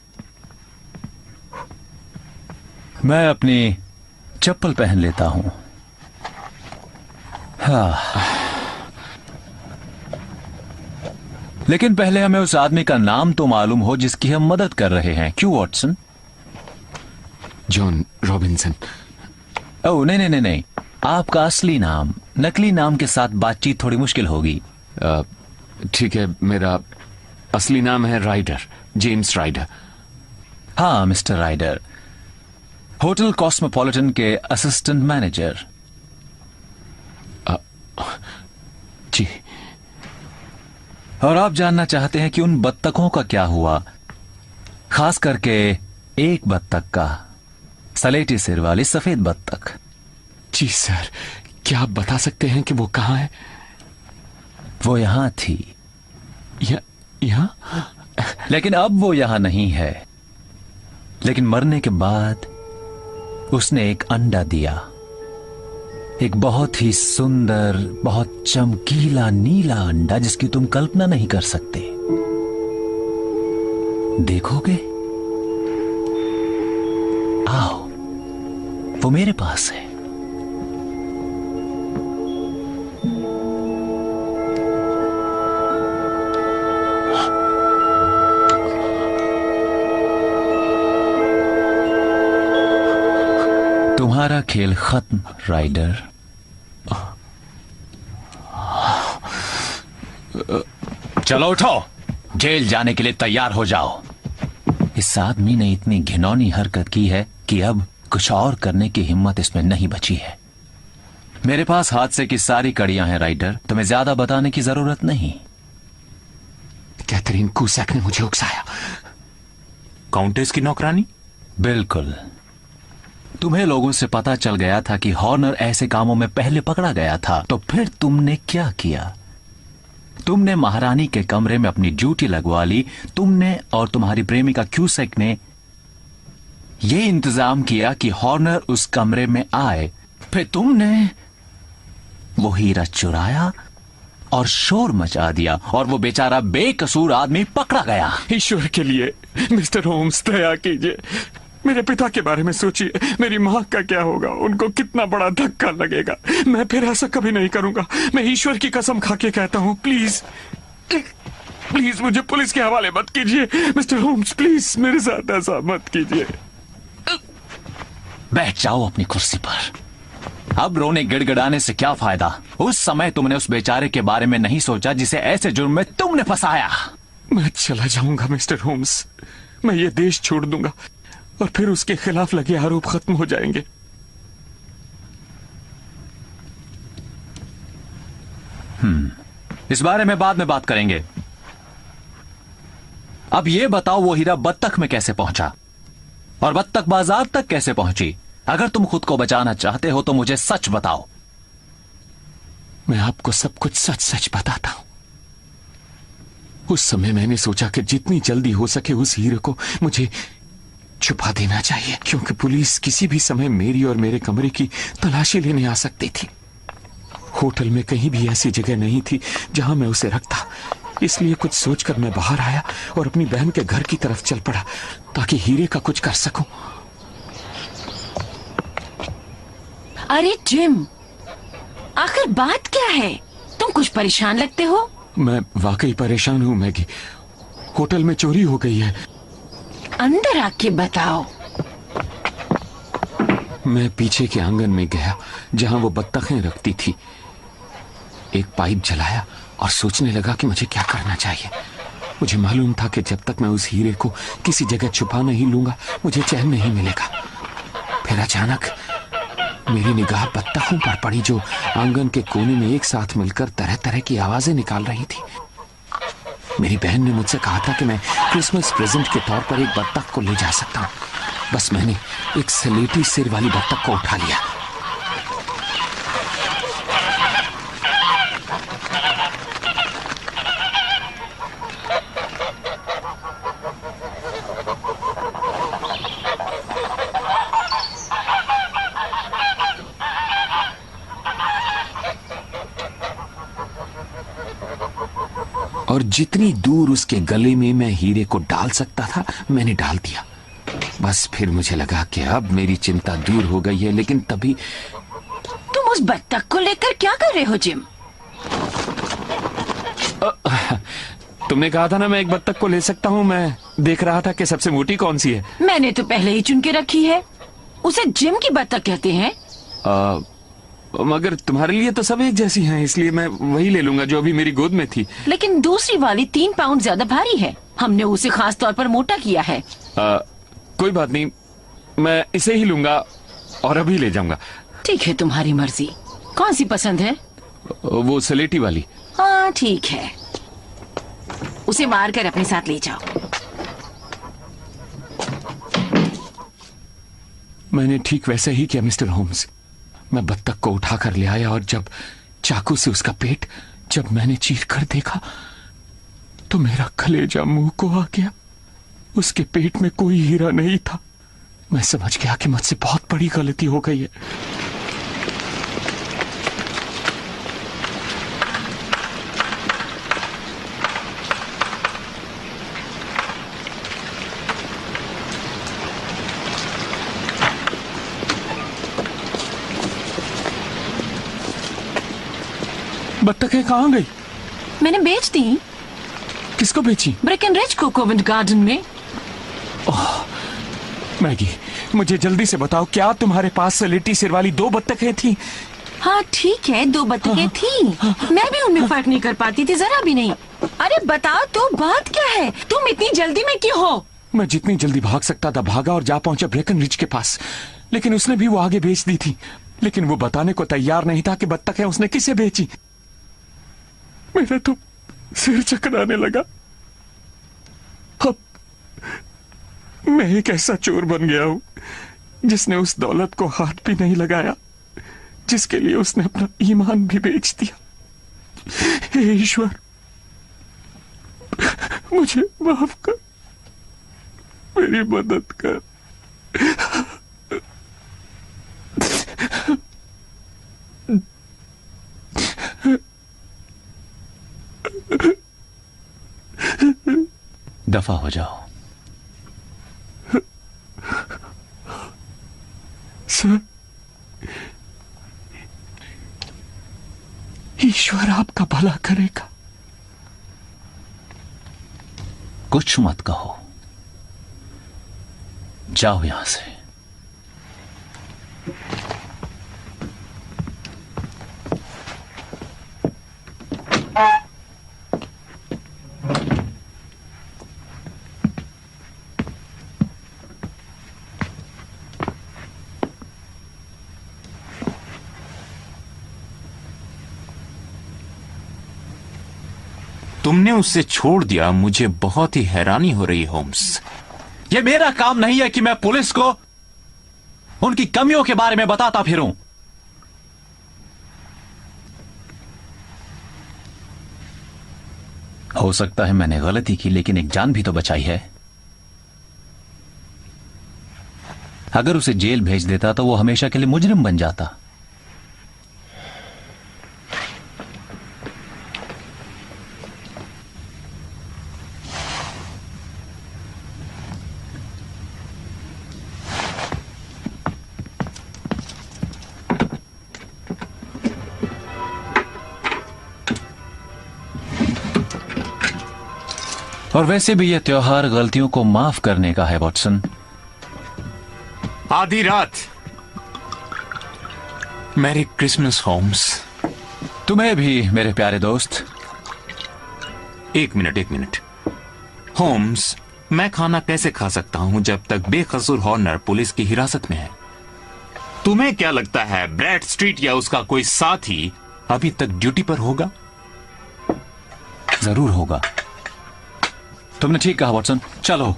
G: मैं अपनी चप्पल पहन लेता हूं। हाँ, लेकिन पहले हमें उस आदमी का नाम तो मालूम हो जिसकी हम मदद कर रहे हैं। क्यों वॉटसन?
B: John Robinson.
G: ओह नहीं नहीं नहीं नहीं, आपका असली नाम। नकली नाम के साथ बातचीत थोड़ी मुश्किल होगी।
B: ठीक है, मेरा असली नाम है राइडर, जेम्स राइडर।
G: हाँ मिस्टर राइडर, होटल कॉस्मोपॉलिटन के असिस्टेंट मैनेजर।
B: जी।
G: और आप जानना चाहते हैं कि उन बत्तखों का क्या हुआ, खास करके एक बत्तख का, सलेटी सिर वाली सफेद बत्तख।
B: जी सर, क्या आप बता सकते हैं कि वो कहाँ है?
G: वो यहां थी।
B: यहाँ?
G: लेकिन अब वो यहां नहीं है। लेकिन मरने के बाद उसने एक अंडा दिया, एक बहुत ही सुंदर, बहुत चमकीला नीला अंडा जिसकी तुम कल्पना नहीं कर सकते। देखोगे? आओ, वो मेरे पास है। तुम्हारा खेल खत्म राइडर। चलो उठो, जेल जाने के लिए तैयार हो जाओ। इस आदमी ने इतनी घिनौनी हरकत की है कि अब कुछ और करने की हिम्मत इसमें नहीं बची है। मेरे पास हादसे की सारी कड़ियां हैं राइडर, तुम्हें ज्यादा बताने की जरूरत नहीं।
B: कैथरीन कूसैक ने मुझे उकसाया।
L: काउंटेस की नौकरानी?
G: बिल्कुल। तुम्हें लोगों से पता चल गया था कि हॉर्नर ऐसे कामों में पहले पकड़ा गया था, तो फिर तुमने क्या किया? तुमने महारानी के कमरे में अपनी ड्यूटी लगवा ली। तुमने और तुम्हारी प्रेमिका क्यूसेक ने यह इंतजाम किया कि हॉर्नर उस कमरे में आए। फिर तुमने वो हीरा चुराया और शोर मचा दिया, और वो बेचारा बेकसूर आदमी पकड़ा गया।
B: ईश्वर के लिए मिस्टर होम्स, दया कीजिए। मेरे पिता के बारे में सोचिए। मेरी माँ का क्या होगा? उनको कितना बड़ा धक्का लगेगा। मैं फिर ऐसा कभी नहीं करूंगा। मैं ईश्वर की कसम खा के कहता हूँ, प्लीज प्लीज मुझे पुलिस के हवाले मत कीजिए। मिस्टर होम्स, प्लीज मेरे साथ ऐसा मत कीजिए।
G: बैठ जाओ अपनी कुर्सी पर। अब रोने गिड़गिड़ाने से क्या फायदा? उस समय तुमने उस बेचारे के बारे में नहीं सोचा जिसे ऐसे जुर्म में तुमने फंसाया।
B: मैं चला जाऊंगा मिस्टर होम्स। मैं ये देश छोड़ दूंगा और फिर उसके खिलाफ लगे आरोप खत्म हो जाएंगे।
G: इस बारे में बाद में बात करेंगे। अब ये बताओ, वो हीरा बत्तख में कैसे पहुंचा और बत्तख बाजार तक कैसे पहुंची? अगर तुम खुद को बचाना चाहते हो तो मुझे सच बताओ।
B: मैं आपको सब कुछ सच सच बताता हूं। उस समय मैंने सोचा कि जितनी जल्दी हो सके उस हीरे को मुझे छुपा देना चाहिए, क्योंकि पुलिस किसी भी समय मेरी और मेरे कमरे की तलाशी लेने आ सकती थी। होटल में कहीं भी ऐसी जगह नहीं थी जहां मैं उसे रखता। इसलिए कुछ सोचकर मैं बाहर आया और अपनी बहन के घर की तरफ चल पड़ा ताकि हीरे का कुछ कर सकूं।
D: अरे जिम, आखिर बात क्या है? तुम कुछ परेशान लगते हो।
B: मैं वाकई परेशान हूं मैगी। होटल में चोरी हो गई है।
D: अंदर आके बताओ।
B: मैं पीछे के आंगन में गया जहां वो बत्तखें रखती थी। एक पाइप जलाया और सोचने लगा कि मुझे क्या करना चाहिए। मुझे मालूम था कि जब तक मैं उस हीरे को किसी जगह छुपा नहीं लूंगा मुझे चैन नहीं मिलेगा। फिर अचानक मेरी निगाह बत्तखों पर पड़ी जो आंगन के कोने में एक साथ मिलकर तरह तरह की आवाजें निकाल रही थी। मेरी बहन ने मुझसे कहा था कि मैं क्रिसमस प्रेजेंट के तौर पर एक बत्तख को ले जा सकता हूं। बस मैंने एक सलेटी सिर वाली बत्तख को उठा लिया। और जितनी दूर उसके गले में मैं हीरे को डाल सकता था मैंने डाल दिया। बस फिर मुझे लगा कि अब मेरी चिंता दूर हो गई है। लेकिन तभी
D: तुम उस बत्तख को लेकर क्या कर रहे हो जिम?
B: तुमने कहा था ना मैं एक बत्तख को ले सकता हूँ। मैं देख रहा था कि सबसे मोटी कौन सी है।
D: मैंने तो पहले ही चुन के रखी है। उसे जिम की बत्तख कहते हैं।
B: मगर तुम्हारे लिए तो सब एक जैसी हैं, इसलिए मैं वही ले लूंगा जो अभी मेरी गोद में थी।
D: लेकिन दूसरी वाली 3 पाउंड ज्यादा भारी है। हमने उसे खास तौर पर मोटा किया है।
B: कोई बात नहीं, मैं इसे ही लूंगा और अभी ले जाऊंगा।
D: ठीक है, तुम्हारी मर्जी। कौन सी पसंद है?
B: वो सलेटी वाली।
D: हाँ ठीक है।
M: उसे मार कर अपने साथ ले जाओ।
B: मैंने ठीक वैसा ही किया मिस्टर होम्स। मैं बत्तख को उठाकर ले आया और जब चाकू से उसका पेट जब मैंने चीर कर देखा तो मेरा कलेजा मुंह को आ गया। उसके पेट में कोई हीरा नहीं था। मैं समझ गया कि मुझसे बहुत बड़ी गलती हो गई है। बत्तखें कहाँ गई?
M: मैंने बेच दी।
B: किसको बेची?
M: ब्रेकनरिज को कोवेंट गार्डन में।
B: मैगी, मुझे जल्दी से बताओ, क्या तुम्हारे पास सलेटी सिर वाली 2 बत्तखें थी?
M: हाँ ठीक है, 2 बत्तखें थी। मैं भी उनमें फर्क नहीं कर पाती थी, जरा भी नहीं। अरे बताओ तो, बात क्या है? तुम इतनी जल्दी में क्यों हो?
B: मैं जितनी जल्दी भाग सकता था भागा और जा पहुंचा ब्रेकनरिज के पास, लेकिन उसने भी वो आगे बेच दी थी। लेकिन वो बताने को तैयार नहीं था कि बत्तखें उसने किसे बेची। मेरा तो सिर चकराने लगा। अब मैं एक ऐसा चोर बन गया हूं जिसने उस दौलत को हाथ भी नहीं लगाया जिसके लिए उसने अपना ईमान भी बेच दिया। हे ईश्वर, मुझे माफ कर, मेरी मदद कर।
G: दफा हो जाओ।
B: सर, ईश्वर आपका भला करेगा।
G: कुछ मत कहो, जाओ यहां से।
I: तुमने उससे छोड़ दिया, मुझे बहुत ही हैरानी हो रही होम्स।
G: यह मेरा काम नहीं है कि मैं पुलिस को उनकी कमियों के बारे में बताता फिरूं। हो सकता है मैंने गलती की, लेकिन एक जान भी तो बचाई है। अगर उसे जेल भेज देता तो वो हमेशा के लिए मुजरिम बन जाता। और वैसे भी यह त्योहार गलतियों को माफ करने का है वॉटसन।
I: आधी रात। Merry Christmas Holmes.
G: तुम्हें भी मेरे प्यारे दोस्त।
I: एक मिनट होम्स, मैं खाना कैसे खा सकता हूं जब तक बेकसूर हॉर्नर पुलिस की हिरासत में है? तुम्हें क्या लगता है ब्रैड स्ट्रीट या उसका कोई साथी अभी तक ड्यूटी पर होगा?
G: जरूर होगा। तुमने ठीक कहा वॉटसन, चलो।